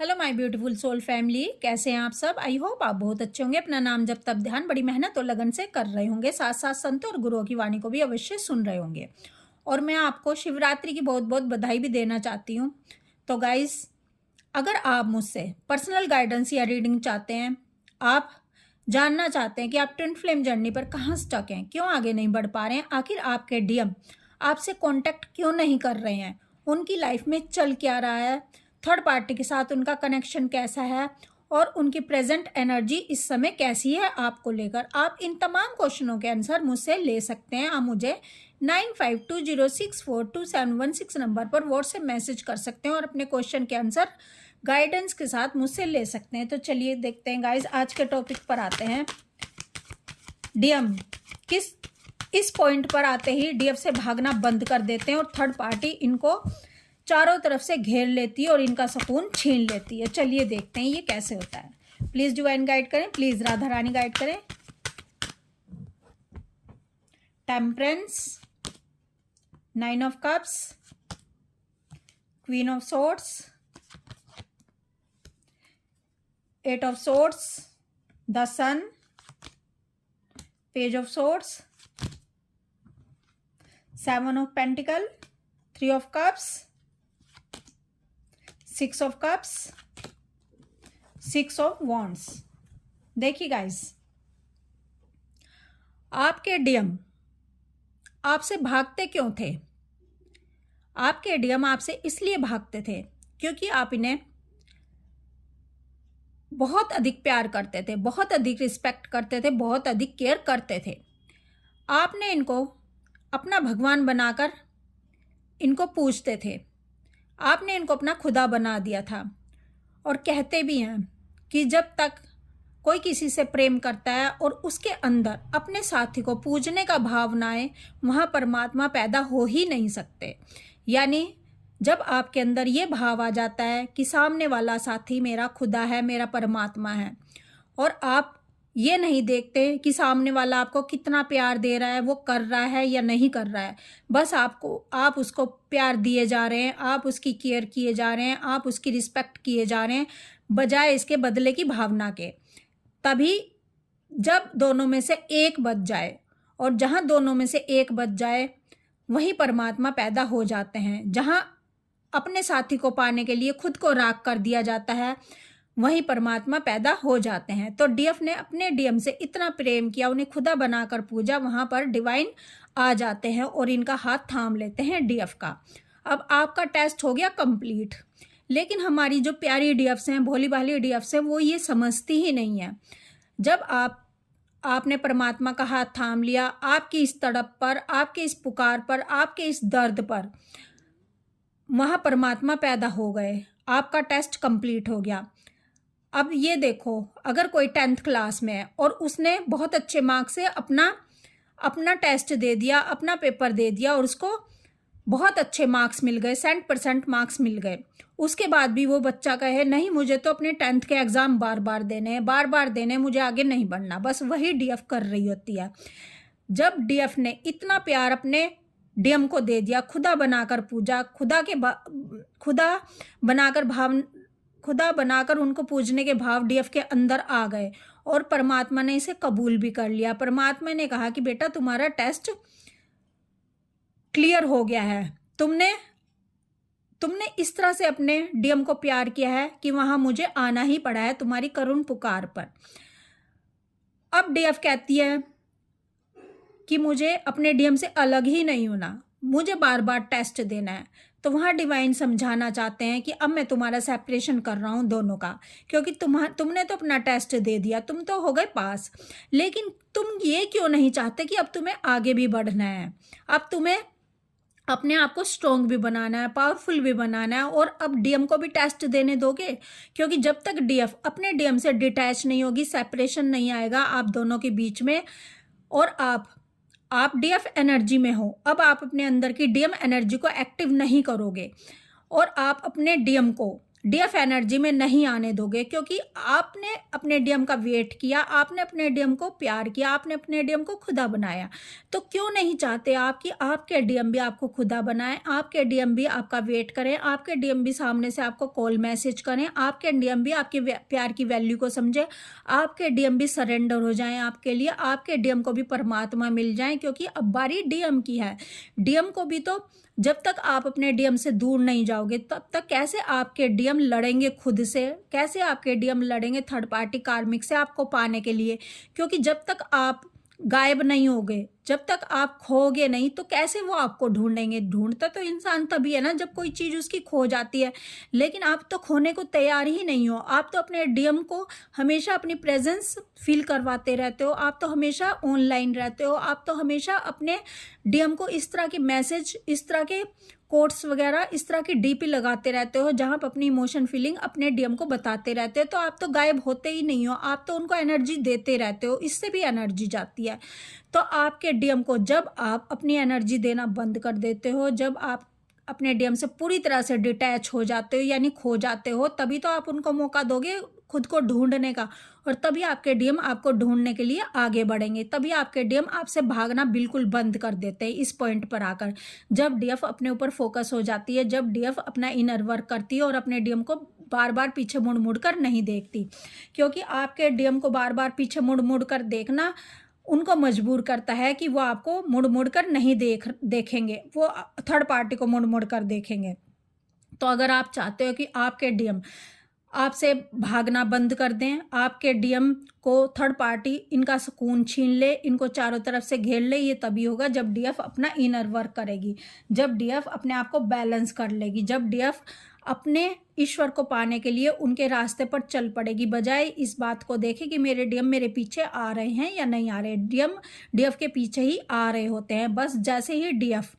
Hello my beautiful soul family, कैसे हैं आप सब। आई होप आप बहुत अच्छे होंगे। अपना नाम जब तब ध्यान बड़ी मेहनत और लगन से कर रहे होंगे, साथ साथ संतों और गुरुओं की वाणी को भी अवश्य सुन रहे होंगे। और मैं आपको शिवरात्रि की बहुत बहुत बधाई भी देना चाहती हूँ। तो गाइस, अगर आप मुझसे पर्सनल गाइडेंस या रीडिंग चाहते हैं, आप जानना चाहते हैं कि आप ट्विन फ्लेम जर्नी पर कहाँ स्टक हैं, क्यों आगे नहीं बढ़ पा रहे हैं, आखिर आपके डीएम आपसे कांटेक्ट क्यों नहीं कर रहे हैं, उनकी लाइफ में चल क्या रहा है, थर्ड पार्टी के साथ उनका कनेक्शन कैसा है और उनकी प्रेजेंट एनर्जी इस समय कैसी है आपको लेकर, आप इन तमाम क्वेश्चनों के आंसर मुझसे ले सकते हैं। आप मुझे 9520642716 नंबर पर व्हाट्सएप मैसेज कर सकते हैं और अपने क्वेश्चन के आंसर गाइडेंस के साथ मुझसे ले सकते हैं। तो चलिए देखते हैं गाइज, आज के टॉपिक पर आते हैं। डीएम इस पॉइंट पर आते ही डीएफ से भागना बंद कर देते हैं और थर्ड पार्टी इनको चारों तरफ से घेर लेती है और इनका सुकून छीन लेती है। चलिए देखते हैं ये कैसे होता है। प्लीज डिवाइन गाइड करें, प्लीज राधा रानी गाइड करें। Temperance, 9 of cups, queen of swords, 8 of swords, the sun, page of swords, 7 of pentacle, 3 of cups, 6 of cups, 6 of wands. देखिए गाइस, आपके डीएम आपसे भागते क्यों थे? आपके डीएम आपसे इसलिए भागते थे क्योंकि आप इन्हें बहुत अधिक प्यार करते थे, बहुत अधिक रिस्पेक्ट करते थे, बहुत अधिक केयर करते थे। आपने इनको अपना भगवान बनाकर इनको पूजते थे। आपने इनको अपना खुदा बना दिया था और कहते भी हैं कि जब तक कोई किसी से प्रेम करता है और उसके अंदर अपने साथी को पूजने का भाव ना आए, वहाँ परमात्मा पैदा हो ही नहीं सकते। यानी जब आपके अंदर ये भाव आ जाता है कि सामने वाला साथी मेरा खुदा है, मेरा परमात्मा है, और आप ये नहीं देखते कि सामने वाला आपको कितना प्यार दे रहा है, वो कर रहा है या नहीं कर रहा है, बस आप उसको प्यार दिए जा रहे हैं, आप उसकी केयर किए जा रहे हैं, आप उसकी रिस्पेक्ट किए जा रहे हैं, बजाय इसके बदले की भावना के। तभी जब दोनों में से एक बच जाए, और जहाँ दोनों में से एक बच जाए वहीं परमात्मा पैदा हो जाते हैं। जहाँ अपने साथी को पाने के लिए खुद को राख कर दिया जाता है, वहीं परमात्मा पैदा हो जाते हैं। तो डीएफ ने अपने डीएम से इतना प्रेम किया, उन्हें खुदा बनाकर पूजा, वहाँ पर डिवाइन आ जाते हैं और इनका हाथ थाम लेते हैं डीएफ का। अब आपका टेस्ट हो गया कंप्लीट। लेकिन हमारी जो प्यारी डीएफ्स हैं, भोली भाली डीएफ्स हैं, वो ये समझती ही नहीं है। जब आपने परमात्मा का हाथ थाम लिया, आपकी इस तड़प पर, आपके इस पुकार पर, आपके इस दर्द पर वहाँ परमात्मा पैदा हो गए, आपका टेस्ट कंप्लीट हो गया। अब ये देखो, अगर कोई 10th क्लास में है और उसने बहुत अच्छे मार्क्स से अपना टेस्ट दे दिया, अपना पेपर दे दिया और उसको बहुत अच्छे मार्क्स मिल गए, 100% मार्क्स मिल गए, उसके बाद भी वो बच्चा कहे नहीं मुझे तो अपने 10th के एग्ज़ाम बार बार देने हैं, बार बार देने, मुझे आगे नहीं बढ़ना, बस वही डीएफ कर रही होती है। जब डीएफ ने इतना प्यार अपने डीएम को दे दिया, खुदा बनाकर पूजा, खुदा बनाकर उनको पूजने के भाव डीएफ के अंदर आ गए और परमात्मा ने इसे कबूल भी कर लिया। परमात्मा ने कहा कि बेटा तुम्हारा टेस्ट क्लियर हो गया है, तुमने इस तरह से अपने डीएम को प्यार किया है कि वहां मुझे आना ही पड़ा है तुम्हारी करुण पुकार पर। अब डीएफ कहती है कि मुझे अपने डीएम से अलग ही नहीं होना, मुझे बार बार टेस्ट देना है। तो वहाँ डिवाइन समझाना चाहते हैं कि अब मैं तुम्हारा सेपरेशन कर रहा हूँ दोनों का, क्योंकि तुमने तो अपना टेस्ट दे दिया, तुम तो हो गए पास, लेकिन तुम ये क्यों नहीं चाहते कि अब तुम्हें आगे भी बढ़ना है, अब तुम्हें अपने आप को स्ट्रॉन्ग भी बनाना है, पावरफुल भी बनाना है, और अब डीएम को भी टेस्ट देने दोगे? क्योंकि जब तक डीएफ अपने डीएम से डिटैच नहीं होगी, सेपरेशन नहीं आएगा आप दोनों के बीच में, और आप डीएफ एनर्जी में हो, अब आप अपने अंदर की डीएम एनर्जी को एक्टिव नहीं करोगे और आप अपने डीएम को डीएफ एनर्जी में नहीं आने दोगे, क्योंकि आपने अपने डीएम का वेट किया, आपने अपने डीएम को प्यार किया, आपने अपने डीएम को खुदा बनाया। तो क्यों नहीं चाहते आप कि आपके डीएम भी आपको खुदा बनाएं, आपके डीएम भी आपका वेट करें, आपके डीएम भी सामने से आपको कॉल मैसेज करें, आपके डीएम भी आपके प्यार की वैल्यू को समझे, आपके डीएम भी सरेंडर हो जाएं आपके लिए, आपके डीएम को भी परमात्मा मिल जाएं। क्योंकि अब बारी डीएम की है। डीएम को भी तो जब तक आप अपने डीएम से दूर नहीं जाओगे तब तक कैसे आपके डीएम लड़ेंगे खुद से, कैसे आपके डीएम लड़ेंगे थर्ड पार्टी कार्मिक से आपको पाने के लिए। क्योंकि जब तक आप गायब नहीं होगे, जब तक आप खोगे नहीं, तो कैसे वो आपको ढूंढेंगे। ढूंढता तो इंसान तभी है ना जब कोई चीज़ उसकी खो जाती है, लेकिन आप तो खोने को तैयार ही नहीं हो। आप तो अपने डीएम को हमेशा अपनी प्रेजेंस फील करवाते रहते हो, आप तो हमेशा ऑनलाइन रहते हो, आप तो हमेशा अपने डीएम को इस तरह के मैसेज, इस तरह के कोट्स वगैरह, इस तरह की डीपी लगाते रहते हो जहाँ पर अपनी इमोशन फीलिंग अपने डीएम को बताते रहते हो। तो आप तो गायब होते ही नहीं हो, आप तो उनको एनर्जी देते रहते हो, इससे भी एनर्जी जाती है। तो आपके डीएम को जब आप अपनी एनर्जी देना बंद कर देते हो, जब आप अपने डीएम से पूरी तरह से डिटैच हो जाते हो यानी खो जाते हो, तभी तो आप उनको मौका दोगे खुद को ढूंढने का, और तभी आपके डीएम आपको ढूंढने के लिए आगे बढ़ेंगे। तभी आपके डीएम आपसे भागना बिल्कुल बंद कर देते हैं इस पॉइंट पर आकर। जब डीएफ अपने ऊपर फोकस हो जाती है, जब डीएफ अपना इनर वर्क करती है और अपने डीएम को बार बार पीछे मुड़ मुड़ कर नहीं देखती। क्योंकि आपके डीएम को बार बार पीछे मुड़ मुड़ कर देखना उनको मजबूर करता है कि वो आपको मुड़ मुड़ कर नहीं देखेंगे, वो थर्ड पार्टी को मुड़ मुड़ कर देखेंगे। तो अगर आप चाहते हो कि आपके डीएम आपसे भागना बंद कर दें, आपके डीएम को थर्ड पार्टी इनका सुकून छीन ले, इनको चारों तरफ से घेर ले, ये तभी होगा जब डीएफ अपना इनर वर्क करेगी, जब डीएफ अपने आप को बैलेंस कर लेगी, जब डीएफ अपने ईश्वर को पाने के लिए उनके रास्ते पर चल पड़ेगी, बजाय इस बात को देखे कि मेरे डीएम मेरे पीछे आ रहे हैं या नहीं आ रहे। डीएम डीएफ के पीछे ही आ रहे होते हैं। बस जैसे ही डीएफ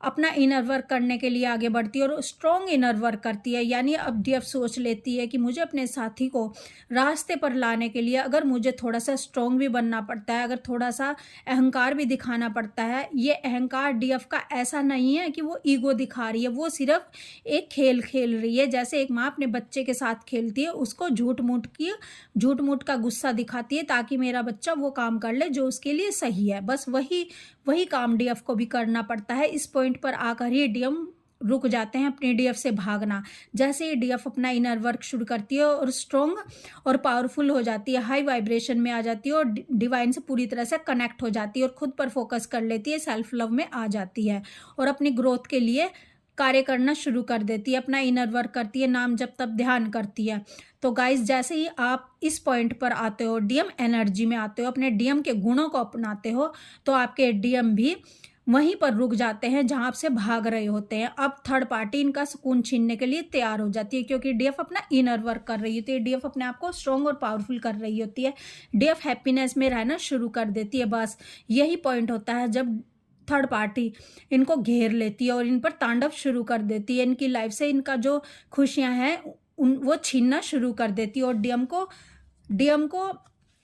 अपना इनर वर्क करने के लिए आगे बढ़ती है और स्ट्रॉन्ग इनर वर्क करती है, यानी अब डीएफ सोच लेती है कि मुझे अपने साथी को रास्ते पर लाने के लिए अगर मुझे थोड़ा सा स्ट्रॉन्ग भी बनना पड़ता है, अगर थोड़ा सा अहंकार भी दिखाना पड़ता है। ये अहंकार डीएफ का ऐसा नहीं है कि वो ईगो दिखा रही है, वो सिर्फ एक खेल खेल रही है। जैसे एक माँ अपने बच्चे के साथ खेलती है, उसको झूठ मूठ का गुस्सा दिखाती है ताकि मेरा बच्चा वो काम कर ले जो उसके लिए सही है। बस वही काम डीएफ को भी करना पड़ता है। इस पॉइंट पर आकर ही डीएम रुक जाते हैं अपने डीएफ से भागना। जैसे ही डीएफ अपना इनर वर्क शुरू करती है और स्ट्रॉन्ग और पावरफुल हो जाती है, हाई वाइब्रेशन में आ जाती है और डिवाइन से पूरी तरह से कनेक्ट हो जाती है और खुद पर फोकस कर लेती है, सेल्फ लव में आ जाती है और अपनी ग्रोथ के लिए कार्य करना शुरू कर देती है, अपना इनर वर्क करती है, नाम जप तप ध्यान करती है। तो गाइस, जैसे ही आप इस पॉइंट पर आते हो, डीएम एनर्जी में आते हो, अपने डीएम के गुणों को अपनाते हो, तो आपके डीएम भी वहीं पर रुक जाते हैं जहां आपसे भाग रहे होते हैं। अब थर्ड पार्टी इनका सुकून छीनने के लिए तैयार हो जाती है, क्योंकि डीएफ अपना इनर वर्क कर रही होती है, डीएफ अपने आप को स्ट्रॉन्ग और पावरफुल कर रही होती है, डीएफ हैप्पीनेस में रहना शुरू कर देती है। बस यही पॉइंट होता है जब थर्ड पार्टी इनको घेर लेती है और इन पर तांडव शुरू कर देती है, इनकी लाइफ से इनका जो खुशियां हैं वो छीनना शुरू कर देती है और डीएम को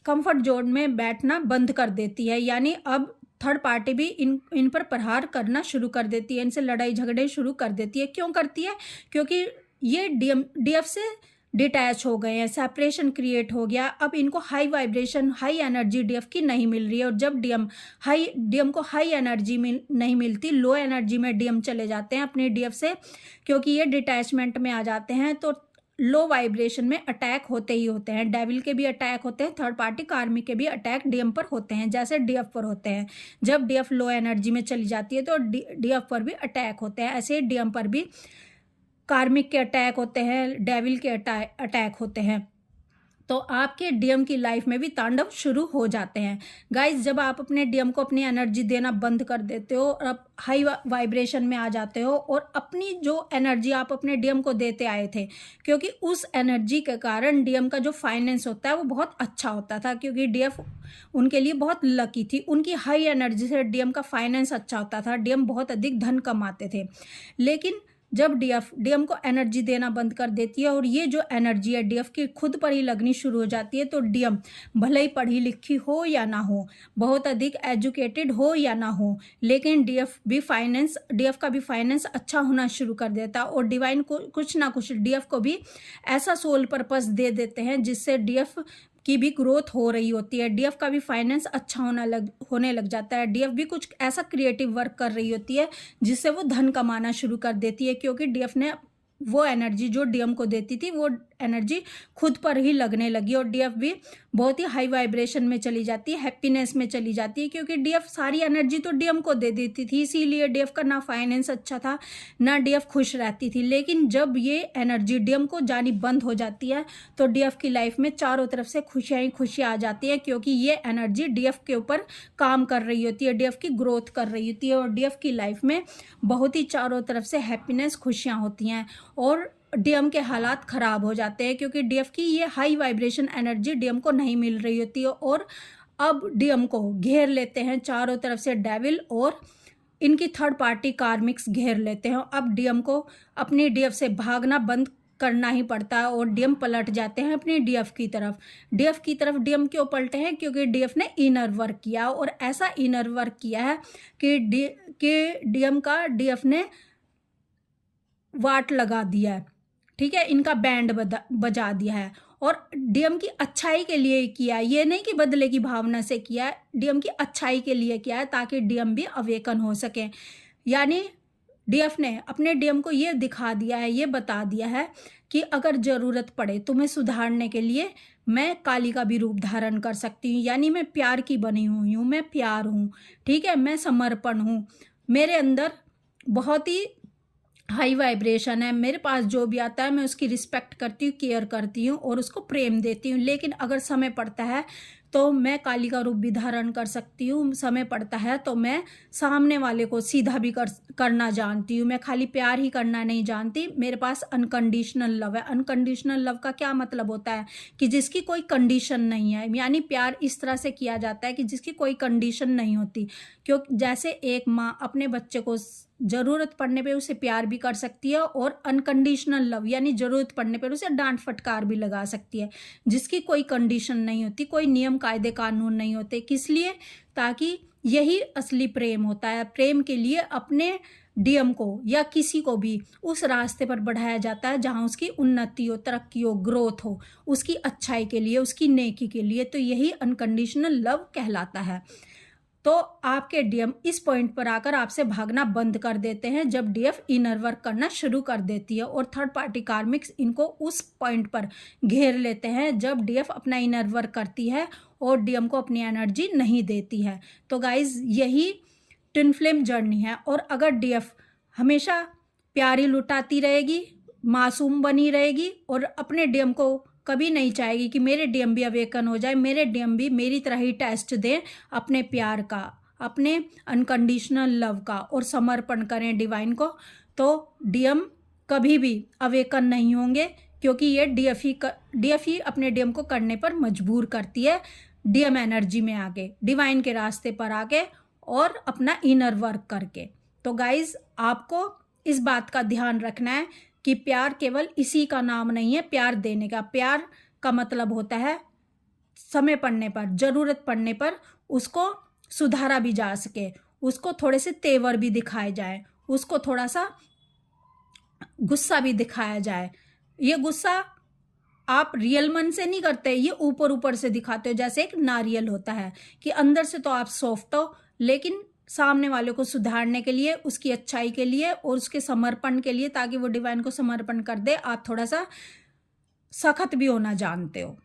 कंफर्ट जोन में बैठना बंद कर देती है। यानी अब थर्ड पार्टी भी इन पर प्रहार करना शुरू कर देती है, इनसे लड़ाई झगड़े शुरू कर देती है। क्यों करती है? क्योंकि ये डीएफ से डिटैच हो गए हैं, सेपरेशन क्रिएट हो गया। अब इनको high vibration, high energy DF की नहीं मिल रही है, और जब डीएम को हाई एनर्जी नहीं मिलती, लो एनर्जी में डीएम चले जाते हैं अपने डीएफ से, क्योंकि ये डिटैचमेंट में आ जाते हैं। तो लो वाइब्रेशन में अटैक होते ही होते हैं, डेविल के भी अटैक होते हैं, थर्ड पार्टी कार्मिक के भी अटैक डीएम पर होते हैं, जैसे डीएफ पर होते हैं। जब डीएफ लो एनर्जी में चली जाती है तो डीएफ पर भी अटैक होते हैं, ऐसे ही डीएम पर भी कार्मिक के अटैक होते हैं, डेविल के अटैक होते हैं। तो आपके डीएम की लाइफ में भी तांडव शुरू हो जाते हैं। गाइस, जब आप अपने डीएम को अपनी एनर्जी देना बंद कर देते हो और आप हाई वाइब्रेशन में आ जाते हो, और अपनी जो एनर्जी आप अपने डीएम को देते आए थे, क्योंकि उस एनर्जी के कारण डीएम का जो फाइनेंस होता है वो बहुत अच्छा होता था, क्योंकि डीएफ उनके लिए बहुत लकी थी, उनकी हाई एनर्जी से डीएम का फाइनेंस अच्छा होता था, डीएम बहुत अधिक धन कमाते थे। लेकिन जब डीएम को एनर्जी देना बंद कर देती है और ये जो एनर्जी है डीएफ की खुद पर ही लगनी शुरू हो जाती है, तो डीएम भले ही पढ़ी लिखी हो या ना हो, बहुत अधिक एजुकेटेड हो या ना हो, लेकिन डीएफ का भी फाइनेंस अच्छा होना शुरू कर देता है। और डिवाइन को कुछ ना कुछ डीएफ को भी ऐसा सोल पर्पस दे देते हैं जिससे डीएफ की भी ग्रोथ हो रही होती है, डीएफ का भी फाइनेंस अच्छा होने लग जाता है, डीएफ भी कुछ ऐसा क्रिएटिव वर्क कर रही होती है जिससे वो धन कमाना शुरू कर देती है, क्योंकि डीएफ ने वो एनर्जी जो डीएम को देती थी वो एनर्जी खुद पर ही लगने लगी और डीएफ भी बहुत ही हाई वाइब्रेशन में चली जाती है, हैप्पीनेस में चली जाती है, क्योंकि डीएफ सारी एनर्जी तो डीएम को दे देती थी। इसीलिए डीएफ का ना फाइनेंस अच्छा था ना डीएफ खुश रहती थी। लेकिन जब ये एनर्जी डीएम को जानी बंद हो जाती है तो डीएफ की लाइफ में चारों तरफ से खुशियाँ ही खुशियाँ आ जाती हैं, क्योंकि ये एनर्जी डीएफ के ऊपर काम कर रही होती है, डीएफ की ग्रोथ कर रही होती है और डीएफ की लाइफ में बहुत ही चारों तरफ से हैप्पीनेस खुशियाँ होती हैं और डीएम के हालात ख़राब हो जाते हैं, क्योंकि डीएफ की ये हाई वाइब्रेशन एनर्जी डीएम को नहीं मिल रही होती है। और अब डीएम को घेर लेते हैं चारों तरफ से डेविल और इनकी थर्ड पार्टी कार्मिक्स घेर लेते हैं। अब डीएम को अपनी डीएफ से भागना बंद करना ही पड़ता है और डीएम पलट जाते हैं अपनी डीएफ की तरफ। डीएम क्यों पलटे हैं? क्योंकि डीएफ ने इनर वर्क किया और ऐसा इनर वर्क किया है कि डीएफ ने वाट लगा दिया है, ठीक है, इनका बैंड बजा दिया है और डीएम की अच्छाई के लिए किया है, ये नहीं कि बदले की भावना से किया है, डीएम की अच्छाई के लिए किया है ताकि डीएम भी अवेकन हो सके। यानी डीएफ ने अपने डीएम को ये दिखा दिया है, ये बता दिया है कि अगर ज़रूरत पड़े तुम्हें सुधारने के लिए मैं काली का भी रूप धारण कर सकती हूँ, यानी मैं प्यार की बनी हुई हूँ, मैं प्यार हूँ, ठीक है, मैं समर्पण हूँ, मेरे अंदर बहुत ही हाई वाइब्रेशन है, मेरे पास जो भी आता है मैं उसकी रिस्पेक्ट करती हूँ, केयर करती हूँ और उसको प्रेम देती हूँ। लेकिन अगर समय पड़ता है तो मैं काली का रूप भी धारण कर सकती हूँ, समय पड़ता है तो मैं सामने वाले को सीधा भी करना जानती हूँ, मैं खाली प्यार ही करना नहीं जानती, मेरे पास अनकंडीशनल लव है। अनकंडीशनल लव का क्या मतलब होता है कि जिसकी कोई कंडीशन नहीं है, यानी प्यार इस तरह से किया जाता है कि जिसकी कोई कंडीशन नहीं होती। क्योंकि जैसे एक माँ अपने बच्चे को ज़रूरत पड़ने पे उसे प्यार भी कर सकती है और अनकंडीशनल लव यानी ज़रूरत पड़ने पर उसे डांट फटकार भी लगा सकती है, जिसकी कोई कंडीशन नहीं होती, कोई नियम कायदे कानून नहीं होते। किस लिए? ताकि यही असली प्रेम होता है। प्रेम के लिए अपने डीएम को या किसी को भी उस रास्ते पर बढ़ाया जाता है जहाँ उसकी उन्नति हो, तरक्की हो, ग्रोथ हो, उसकी अच्छाई के लिए, उसकी नेकी के लिए। तो यही अनकंडीशनल लव कहलाता है। तो आपके डीएम इस पॉइंट पर आकर आपसे भागना बंद कर देते हैं जब डीएफ इनर वर्क करना शुरू कर देती है और थर्ड पार्टी कार्मिक्स इनको उस पॉइंट पर घेर लेते हैं जब डीएफ अपना इनर वर्क करती है और डीएम को अपनी एनर्जी नहीं देती है। तो गाइज यही ट्विन फ्लेम जर्नी है। और अगर डीएफ हमेशा प्यारी लुटाती रहेगी, मासूम बनी रहेगी और अपने डीएम को कभी नहीं चाहेगी कि मेरे डीएम भी अवेकन हो जाए, मेरे डीएम भी मेरी तरह ही टेस्ट दें अपने प्यार का, अपने अनकंडीशनल लव का और समर्पण करें डिवाइन को, तो डीएम कभी भी अवेकन नहीं होंगे, क्योंकि ये डीएफ ही अपने डीएम को करने पर मजबूर करती है, डीएम एनर्जी में आके, डिवाइन के रास्ते पर आके और अपना इनर वर्क करके। तो गाइज आपको इस बात का ध्यान रखना है कि प्यार केवल इसी का नाम नहीं है, प्यार देने का। प्यार का मतलब होता है समय पड़ने पर, ज़रूरत पड़ने पर उसको सुधारा भी जा सके, उसको थोड़े से तेवर भी दिखाए जाए, उसको थोड़ा सा गुस्सा भी दिखाया जाए। ये गुस्सा आप रियल मन से नहीं करते, ये ऊपर ऊपर से दिखाते हो, जैसे एक नारियल होता है कि अंदर से तो आप सॉफ्ट हो, लेकिन सामने वाले को सुधारने के लिए, उसकी अच्छाई के लिए और उसके समर्पण के लिए, ताकि वो डिवाइन को समर्पण कर दे, आप थोड़ा सा सख्त भी होना जानते हो।